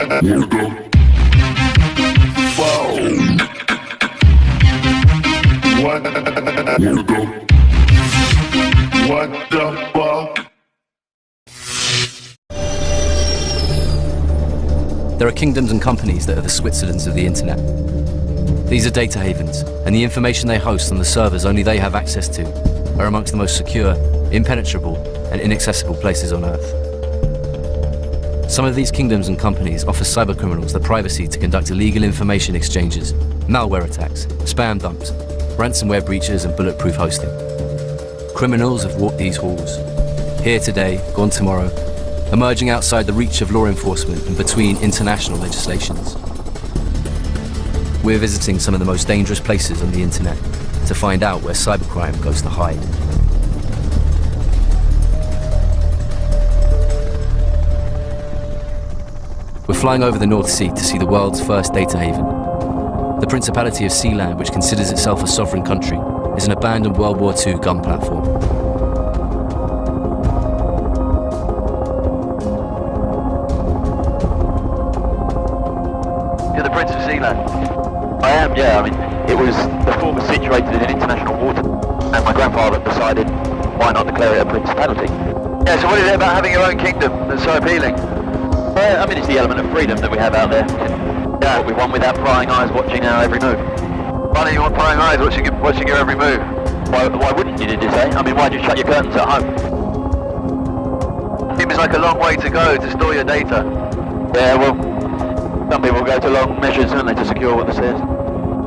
Wanna go? Wow. What? Wanna go? What the fuck? There are kingdoms and companies that are the Switzerlands of the internet. These are data havens, and the information they host on the servers only they have access to are amongst the most secure, impenetrable, and inaccessible places on Earth. Some of these kingdoms and companies offer cybercriminals the privacy to conduct illegal information exchanges, malware attacks, spam dumps, ransomware breaches, and bulletproof hosting. Criminals have walked these halls, here today, gone tomorrow, emerging outside the reach of law enforcement and between international legislations. We're visiting some of the most dangerous places on the internet to find out where cybercrime goes to hide. We're flying over the North Sea to see the world's first data haven. The Principality of Sealand, which considers itself a sovereign country, is an abandoned World War II gun platform. You're the Prince of Sealand? I am, yeah. I mean, it was the fort was situated in international water, and my grandfather decided, why not declare it a principality? Yeah, so what is it about having your own kingdom that's so appealing? I mean, it's the element of freedom that we have out there. Yeah, what we want without prying eyes watching our every move. Why don't you want prying eyes watching your every move? Why wouldn't you, did you say? I mean, why just shut your curtains at home? Seems like a long way to go to store your data. Yeah, well, some people go to long measures, don't they, to secure what this is.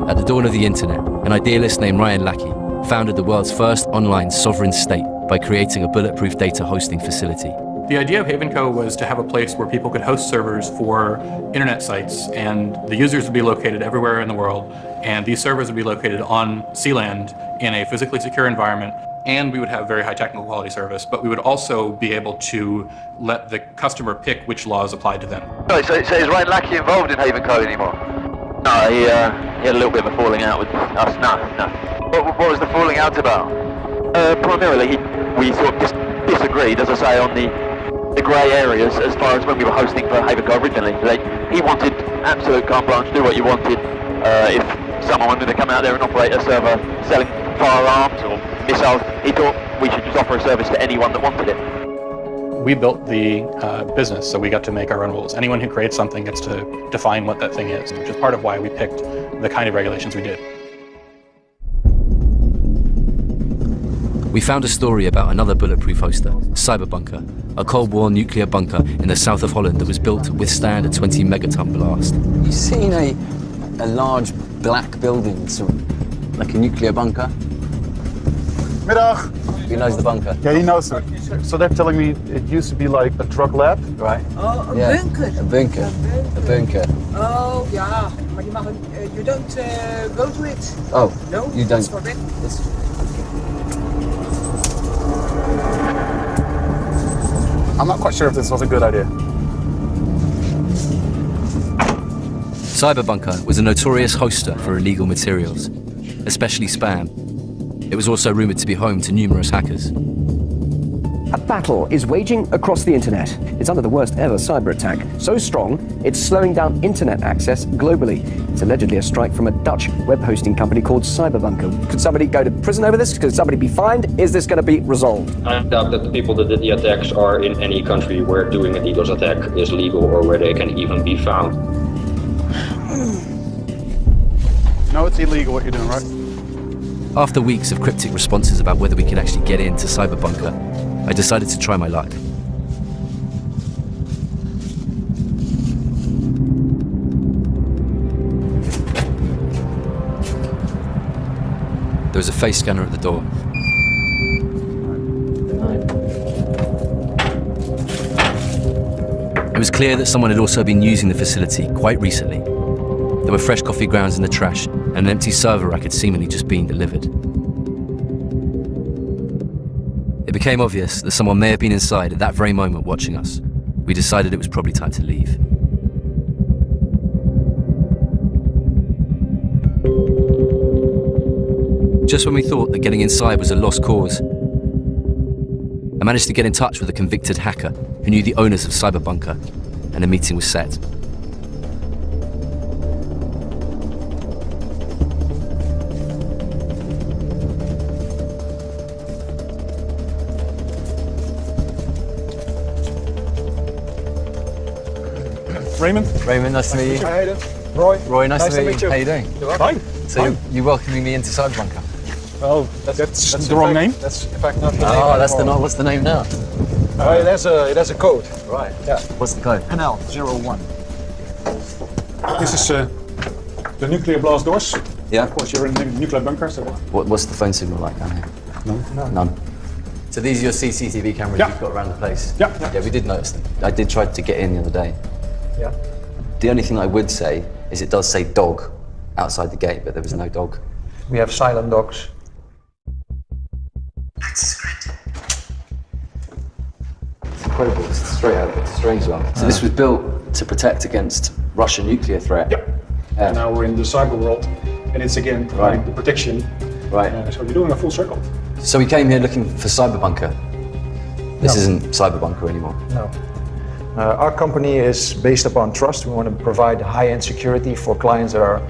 At the dawn of the internet, an idealist named Ryan Lackey founded the world's first online sovereign state by creating a bulletproof data hosting facility. The idea of HavenCo was to have a place where people could host servers for internet sites, and the users would be located everywhere in the world, and these servers would be located on Sealand in a physically secure environment, and we would have very high technical quality service, but we would also be able to let the customer pick which laws applied to them. So is Ryan Lackey involved in HavenCo anymore? No, he had a little bit of a falling out with us. No. What was the falling out about? Primarily, we sort of disagreed, as I say, on the grey areas as far as when we were hosting for HavenCo originally. He wanted absolute carte blanche, do what you wanted. If someone wanted to come out there and operate a server selling firearms or missiles, he thought we should just offer a service to anyone that wanted it. We built the business, so we got to make our own rules. Anyone who creates something gets to define what that thing is, which is part of why we picked the kind of regulations we did. We found a story about another bulletproof hoster, Cyberbunker, a Cold War nuclear bunker in the south of Holland that was built to withstand a 20 megaton blast. You've seen a large black building, like a nuclear bunker? Middag. He knows the bunker. Yeah, he knows it. So they're telling me it used to be like a drug lab. Right. Oh, a Yeah. bunker. A bunker. A bunker. Oh, ja. Maar you don't go to it. Oh, No, you don't. it's forbidden. I'm not quite sure if this was a good idea. Cyberbunker was a notorious hoster for illegal materials, especially spam. It was also rumored to be home to numerous hackers. A battle is waging across the internet. It's under the worst ever cyber attack. So strong, it's slowing down internet access globally. It's allegedly a strike from a Dutch web hosting company called Cyberbunker. Could somebody go to prison over this? Could somebody be fined? Is this going to be resolved? I doubt that the people that did the attacks are in any country where doing a DDoS attack is legal or where they can even be found. No, it's illegal what you're doing, right? After weeks of cryptic responses about whether we could actually get into Cyberbunker, I decided to try my luck. There was a face scanner at the door. It was clear that someone had also been using the facility quite recently. There were fresh coffee grounds in the trash, and an empty server rack had seemingly just been delivered. It became obvious that someone may have been inside at that very moment watching us. We decided it was probably time to leave. Just when we thought that getting inside was a lost cause, I managed to get in touch with a convicted hacker who knew the owners of Cyberbunker, and a meeting was set. Raymond. Raymond, nice to meet you. Hi, Hayden. Roy. Roy, nice to meet you. How you doing? Hi. So you're welcoming me into Cyberbunker? Oh, that's the wrong name. That's in fact not the name. Oh, that's the not. What's the name now? It has a code. Right. Yeah. What's the code? NL01. This is the nuclear blast doors. Yeah. Of course, you're in a nuclear bunker, so... What's the phone signal like down here? None. So these are your CCTV cameras Yeah. you've got around the place? Yeah. Yeah, we did notice them. I did try to get in the other day. Yeah. The only thing I would say is it does say dog outside the gate, but there was no dog. We have silent dogs. It's incredible. It's straight out. It's a strange one. So this was built to protect against Russian nuclear threat. Yeah. Now we're in the cyber world, and it's again providing the protection. Right. So you're doing a full circle. So we came here looking for Cyberbunker. This isn't Cyberbunker anymore. No. Our company is based upon trust. We want to provide high-end security for clients that are,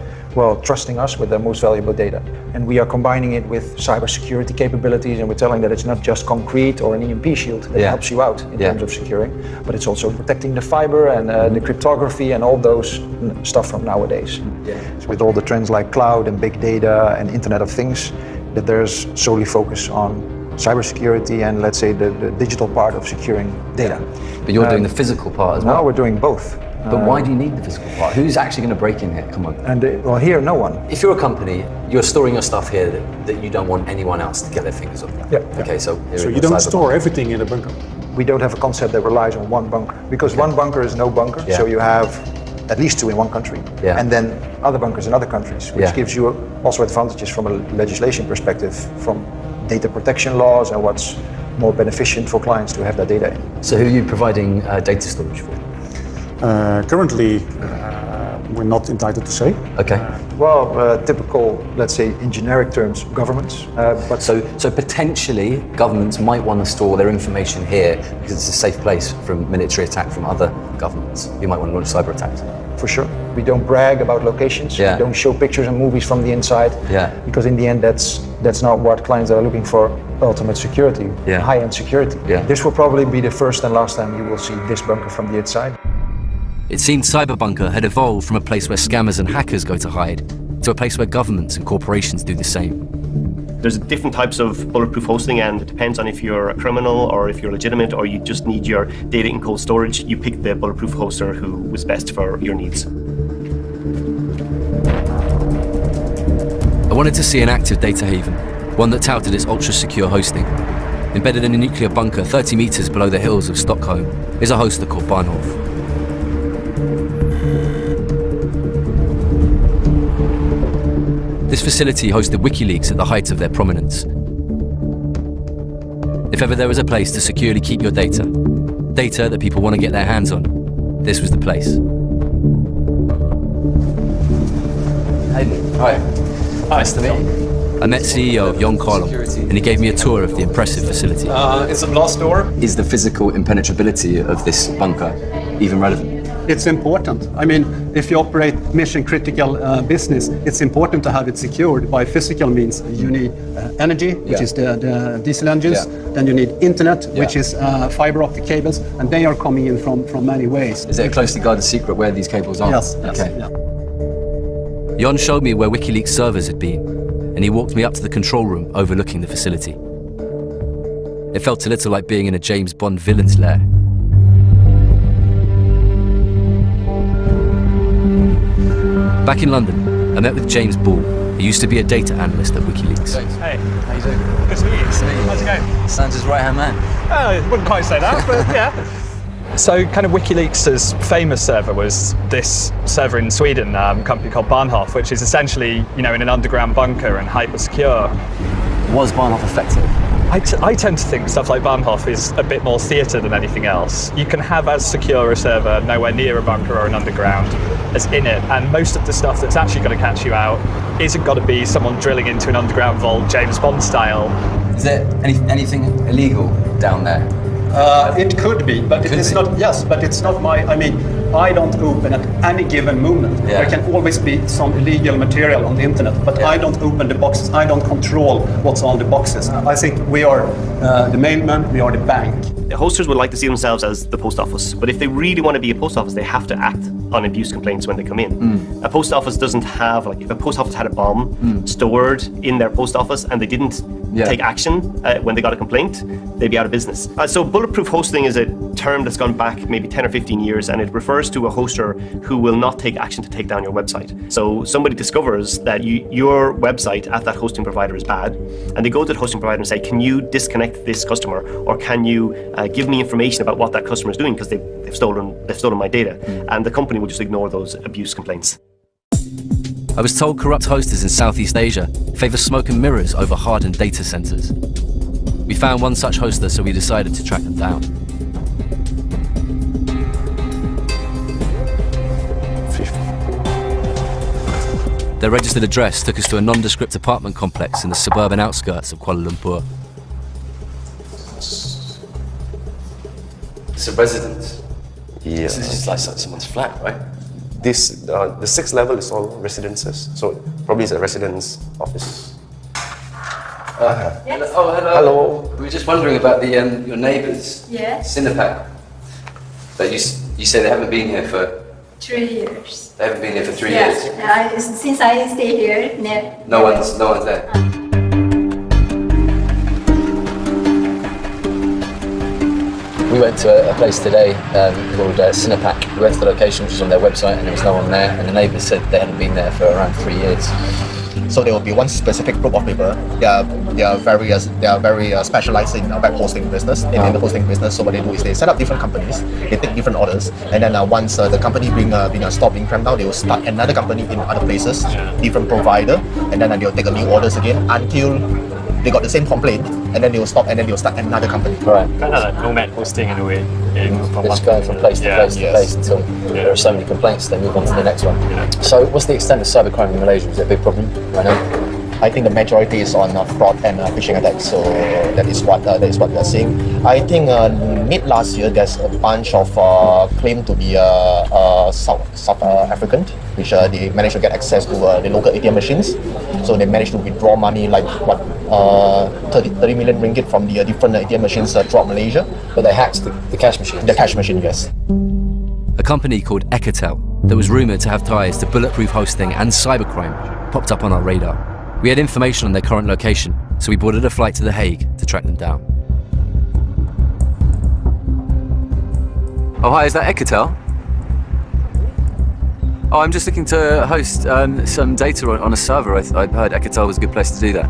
trusting us with their most valuable data. And we are combining it with cybersecurity capabilities, and we're telling that it's not just concrete or an EMP shield that helps you out in terms of securing, but it's also protecting the fiber and the cryptography and all those stuff from nowadays. So with all the trends like cloud and big data and Internet of Things, that there's solely focus on cybersecurity and, let's say, the digital part of securing data. But you're doing the physical part as well? Now we're doing both. But why do you need the physical part? Who's actually going to break in here? Come on. And here, no one. If you're a company, you're storing your stuff here that you don't want anyone else to get their fingers on. Yeah. Okay, so You don't store everything in a bunker. We don't have a concept that relies on one bunker, because one bunker is no bunker. Yeah. So you have at least two in one country, and then other bunkers in other countries, which gives you also advantages from a legislation perspective, from data protection laws and what's more beneficial for clients to have that data in. So who are you providing data storage for? Currently, we're not entitled to say. Okay. Typical, let's say, in generic terms, governments. But so potentially governments might want to store their information here because it's a safe place from military attack from other governments. You might want to launch cyber attacks. For sure. We don't brag about locations. Yeah. We don't show pictures and movies from the inside. Yeah. Because in the end, that's not what clients are looking for. Ultimate security, high-end security. Yeah. This will probably be the first and last time you will see this bunker from the inside. It seemed Cyberbunker had evolved from a place where scammers and hackers go to hide to a place where governments and corporations do the same. There's different types of bulletproof hosting, and it depends on if you're a criminal or if you're legitimate or you just need your data in cold storage. You pick the bulletproof hoster who was best for your needs. I wanted to see an active data haven, one that touted its ultra-secure hosting. Embedded in a nuclear bunker 30 meters below the hills of Stockholm is a hoster called Bahnhof. This facility hosted WikiLeaks at the height of their prominence. If ever there was a place to securely keep your data that people want to get their hands on, this was the place. Hey, hi. Nice to meet you. I met CEO Jon Karlon, and he gave me a tour of the impressive facility. Is the blast door? Is the physical impenetrability of this bunker even relevant? It's important. I mean, if you operate mission-critical business, it's important to have it secured by physical means. You need energy, which is the diesel engines. Then you need internet, which is fiber optic cables, and they are coming in from many ways. Is it a closely guarded secret where these cables are? Yes. Okay. Yeah. Jon showed me where WikiLeaks servers had been, and he walked me up to the control room overlooking the facility. It felt a little like being in a James Bond villain's lair. Back in London, I met with James Ball, who used to be a data analyst at WikiLeaks. Hey, how you doing? Good to meet you. How's it going? Sandra's right-hand man. I wouldn't quite say that, but yeah. So kind of WikiLeaks' famous server was this server in Sweden, a company called Bahnhof, which is essentially, in an underground bunker and hyper secure. Was Bahnhof effective? I tend to think stuff like Bahnhof is a bit more theatre than anything else. You can have as secure a server nowhere near a bunker or an underground as in it, and most of the stuff that's actually going to catch you out isn't going to be someone drilling into an underground vault, James Bond style. Is there anything illegal down there? It could be, but it is not. Yes, but it's not my. I mean, I don't open at any given moment. Yeah. There can always be some illegal material on the internet, but I don't open the boxes. I don't control what's on the boxes. I think we are the mailman, we are the bank. The hosters would like to see themselves as the post office, but if they really want to be a post office, they have to act on abuse complaints when they come in. A post office doesn't have, like, if a post office had a bomb stored in their post office and they didn't take action when they got a complaint, they'd be out of business. So bulletproof hosting is a term that's gone back maybe 10 or 15 years, and it refers to a hoster who will not take action to take down your website. So somebody discovers that your website at that hosting provider is bad, and they go to the hosting provider and say, can you disconnect this customer, or can you give me information about what that customer is doing, because they've stolen my data. And the company will just ignore those abuse complaints. I was told corrupt hosters in Southeast Asia favor smoke and mirrors over hardened data centers. We found one such hoster, so we decided to track them down. Their registered address took us to a nondescript apartment complex in the suburban outskirts of Kuala Lumpur. It's a residence. Yeah. This is like someone's flat, right? This, the 6th level is all residences, so probably it's a residence office. Yes. Oh, hello. Hello. We were just wondering about the your neighbours. Yes. Cinepac. But you say they haven't been here for 3 years. They haven't been here for 3 Yes. years. Since I stay here, No one's there. We went to a place today called Cinepac. We went to the location, which was on their website, and there was no one there. And the neighbours said they hadn't been there for around 3 years. So there will be one specific group of people. They are very specialized in web hosting business, in the hosting business. So what they do is they set up different companies, they take different orders, and then once the company being stopped, being cramped down, they will start another company in other places, different provider, and then they'll take a new orders again until they got the same complaint, and then they will stop, and then they'll start another company. Right. Kind of like nomad hosting in a way. They're just going from place to place to place until there are so many complaints, they move on to the next one. So what's the extent of cybercrime in Malaysia? Is it a big problem right now? I think the majority is on fraud and phishing attacks. So that is what we are seeing. I think mid last year there's a bunch of claim to be South African, which they managed to get access to the local ATM machines. So they managed to withdraw money like 30 million ringgit from the different ATM machines throughout Malaysia. But they hacked the cash machine. The cash machine, yes. A company called Ecotel that was rumoured to have ties to bulletproof hosting and cybercrime popped up on our radar. We had information on their current location, so we boarded a flight to The Hague to track them down. Oh, hi, is that Ecotel? Oh, I'm just looking to host some data on a server. I heard Ecotel was a good place to do that.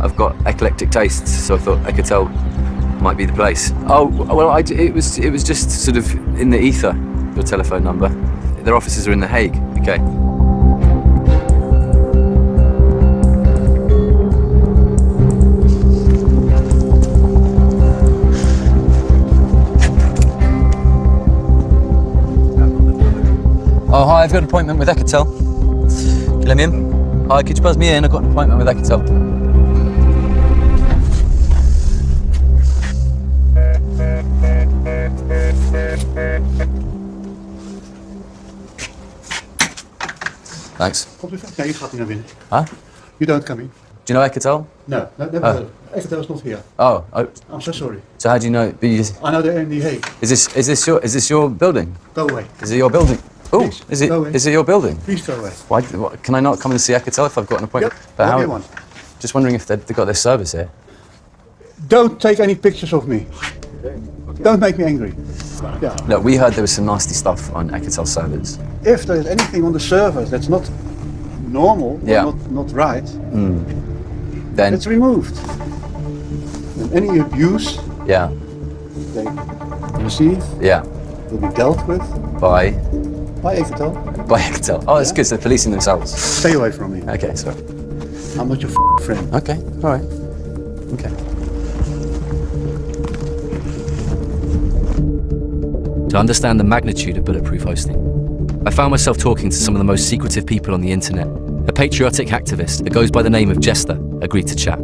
I've got eclectic tastes, so I thought Ecotel might be the place. Oh, well, it was just sort of in the ether, your telephone number. Their offices are in The Hague. Okay. Oh, hi, I've got an appointment with Ecotel. Can you let me in? Hi, could you buzz me in? I've got an appointment with Ecotel. Thanks. Nee, je gaat niet naar binnen. Huh? You don't come in. Do you know Ecotel? No, never heard of it. Ecotel's not here. Oh, I'm so sorry. So how do you know? I know they're in The Hague. Is this your building? Go away. Is it your building? Oh, is it your building? Please go away. Why? Can I not come and see Ecotel if I've got an appointment? Yep, But whatever you want. Just wondering if they've got their servers here. Don't take any pictures of me. Don't make me angry. Yeah. Look, we heard there was some nasty stuff on Ecotel servers. If there is anything on the servers that's not normal, or not right, then it's removed. And any abuse they receive will be dealt with by Ecotel. By Ecotel. Oh, that's good. So they're policing themselves. Stay away from me. Okay, sorry. I'm not your friend. Okay, all right. Okay. To understand the magnitude of bulletproof hosting, I found myself talking to some of the most secretive people on the internet. A patriotic activist that goes by the name of Jester agreed to chat.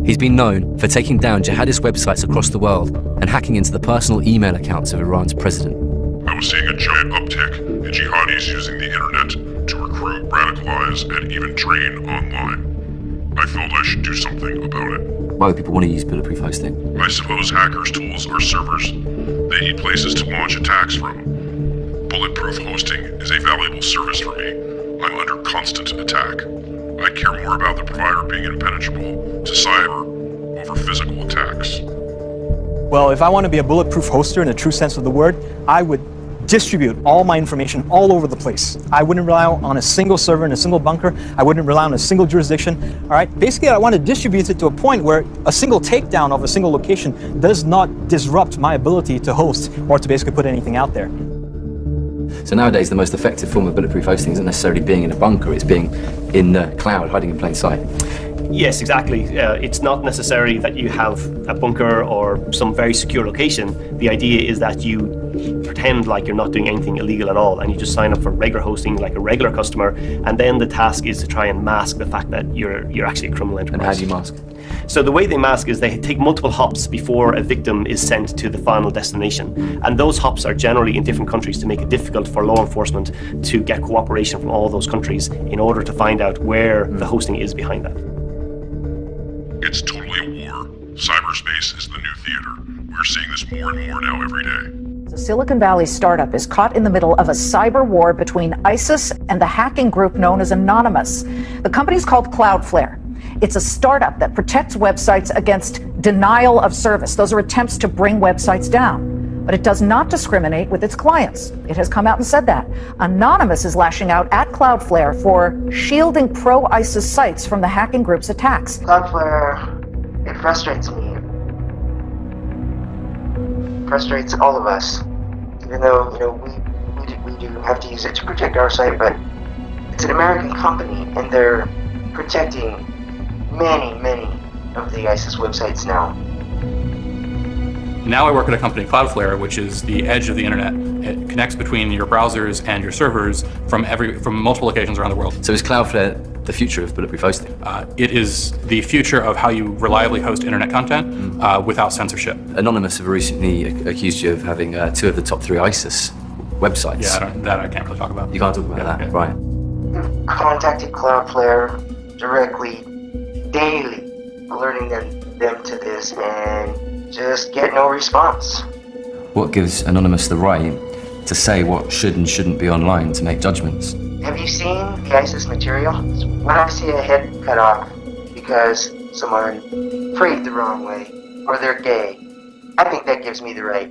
He's been known for taking down jihadist websites across the world and hacking into the personal email accounts of Iran's president. I'm seeing a giant uptick companies using the internet to recruit, radicalize, and even train online. I felt I should do something about it. Why would people want to use bulletproof hosting? I suppose hackers' tools are servers. They need places to launch attacks from. Bulletproof hosting is a valuable service for me. I'm under constant attack. I care more about the provider being impenetrable to cyber over physical attacks. Well, if I want to be a bulletproof hoster in a true sense of the word, I would distribute all my information all over the place. I wouldn't rely on a single server in a single bunker. I wouldn't rely on a single jurisdiction. All right. Basically, I want to distribute it to a point where a single takedown of a single location does not disrupt my ability to host or to basically put anything out there. So nowadays, the most effective form of bulletproof hosting isn't necessarily being in a bunker, it's being in the cloud, hiding in plain sight. Yes, exactly. It's not necessary that you have a bunker or some very secure location. The idea is that you pretend like you're not doing anything illegal at all, and you just sign up for regular hosting like a regular customer, and then the task is to try and mask the fact that you're actually a criminal enterprise. And how do you mask? So the way they mask is they take multiple hops before a victim is sent to the final destination. And those hops are generally in different countries to make it difficult for law enforcement to get cooperation from all those countries in order to find out where the hosting is behind that. It's totally a war. Cyberspace is the new theater. We're seeing this more and more now every day. A Silicon Valley startup is caught in the middle of a cyber war between ISIS and the hacking group known as Anonymous. The company's called Cloudflare. It's a startup that protects websites against denial of service. Those are attempts to bring websites down. But it does not discriminate with its clients. It has come out and said that. Anonymous is lashing out at Cloudflare for shielding pro-ISIS sites from the hacking group's attacks. Cloudflare, it frustrates me. It frustrates all of us. Even though, we do have to use it to protect our site, but it's an American company and they're protecting many of the ISIS websites now. Now I work at a company, Cloudflare, which is the edge of the internet. It connects between your browsers and your servers from multiple locations around the world. So is Cloudflare the future of bulletproof hosting? It is the future of how you reliably host internet content without censorship. Anonymous have recently accused you of having 2 of the top 3 ISIS websites. Yeah, that I can't really talk about. You can't talk about that, right? Contacted Cloudflare directly, daily, alerting them to this, and just get no response. What gives Anonymous the right to say what should and shouldn't be online to make judgments? Have you seen the ISIS material? When I see a head cut off because someone prayed the wrong way, or they're gay, I think that gives me the right.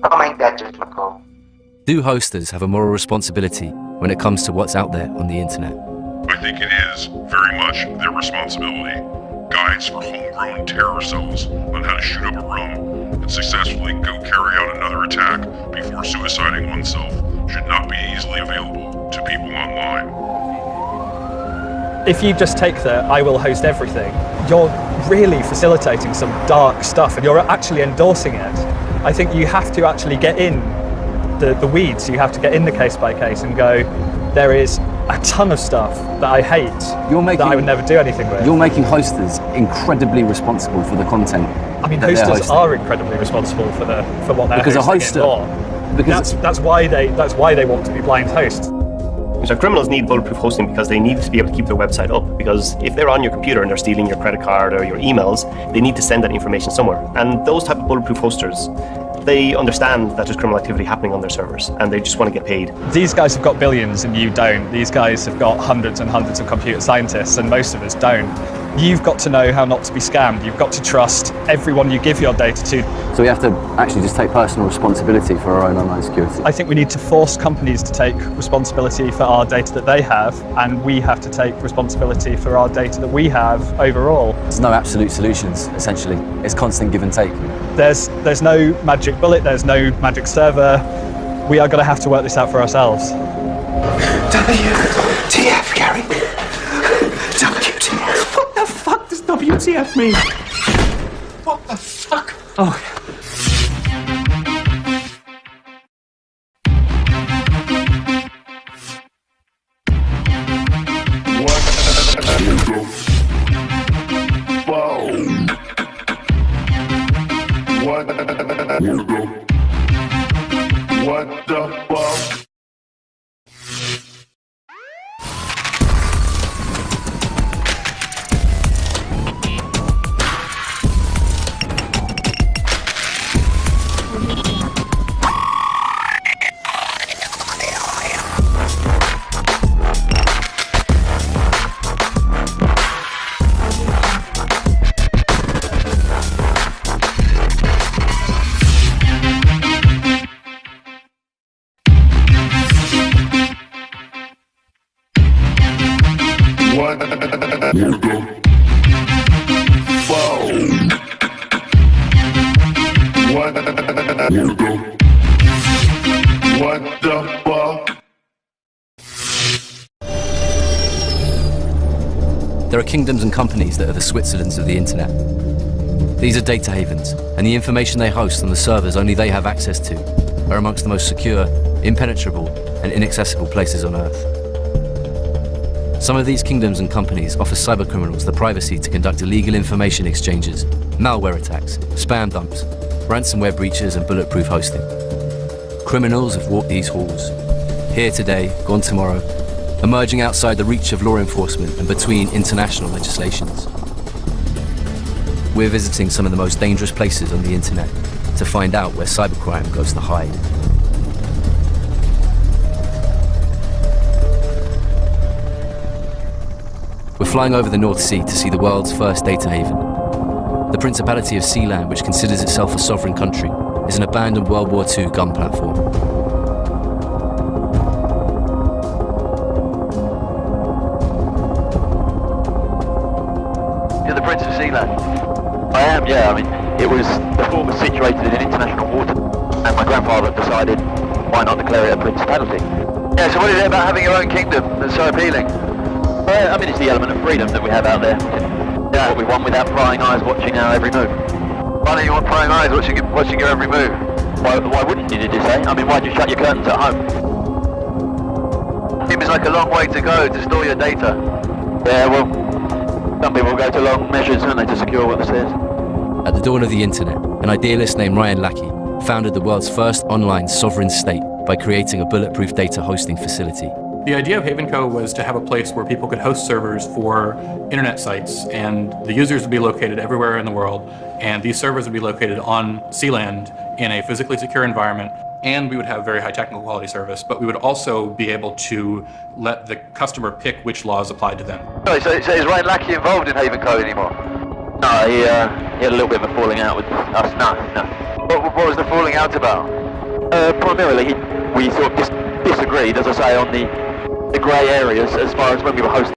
I'll make that judgment call. Do hosters have a moral responsibility when it comes to what's out there on the internet? I think it is very much their responsibility. Guides for homegrown terror cells on how to shoot up a room and successfully go carry out another attack before suiciding oneself should not be easily available to people online. If you just take the I will host everything, you're really facilitating some dark stuff and you're actually endorsing it. I think you have to actually get in the weeds. You have to get in the case by case and go, there is a ton of stuff that I hate that I would never do anything with. You're making hosters incredibly responsible for the content. I mean, hosters are incredibly responsible for what they're because hosting. That's why they want to be blind hosts. So criminals need bulletproof hosting because they need to be able to keep their website up, because if they're on your computer and they're stealing your credit card or your emails, they need to send that information somewhere. And those type of bulletproof hosters, they understand that there's criminal activity happening on their servers and they just want to get paid. These guys have got billions and you don't. These guys have got hundreds and hundreds of computer scientists and most of us don't. You've got to know how not to be scammed. You've got to trust everyone you give your data to. So we have to actually just take personal responsibility for our own online security. I think we need to force companies to take responsibility for our data that they have, and we have to take responsibility for our data that we have overall. There's no absolute solutions, essentially. It's constant give and take. There's no magic bullet, there's no magic server. We are going to have to work this out for ourselves. WTF, Gary? WTF? What the fuck does WTF mean? What the fuck? Oh. What the fuck? What the fuck? What the fuck? There are kingdoms and companies that are the Switzerlands of the internet. These are data havens, and the information they host on the servers only they have access to are amongst the most secure, impenetrable, and inaccessible places on Earth. Some of these kingdoms and companies offer cybercriminals the privacy to conduct illegal information exchanges, malware attacks, spam dumps, ransomware breaches, and bulletproof hosting. Criminals have walked these halls, here today, gone tomorrow, emerging outside the reach of law enforcement and between international legislations. We're visiting some of the most dangerous places on the internet to find out where cybercrime goes to hide. We're flying over the North Sea to see the world's first data haven. The Principality of Sealand, which considers itself a sovereign country, is an abandoned World War II gun platform. You're the Prince of Sealand? I am, yeah. I mean, the fort was situated in international water, and my grandfather decided, why not declare it a principality? Yeah, so what is it about having your own kingdom that's so appealing? I mean, it's the element of freedom that we have out there. Yeah. What we want without prying eyes watching our every move. Why don't you want prying eyes watching your every move? Why wouldn't you, did you say? I mean, why'd you shut your curtains at home? Seems like a long way to go to store your data. Yeah, well, some people go to long measures, don't they, to secure what this is. At the dawn of the internet, an idealist named Ryan Lackey founded the world's first online sovereign state by creating a bulletproof data hosting facility. The idea of HavenCo was to have a place where people could host servers for internet sites, and the users would be located everywhere in the world, and these servers would be located on Sealand in a physically secure environment, and we would have very high technical quality service, but we would also be able to let the customer pick which laws applied to them. So is Ryan Lackey involved in HavenCo anymore? No, he had a little bit of a falling out with us. No. What was the falling out about? Primarily, we sort of disagreed, as I say, on the grey areas as far as when we were hosting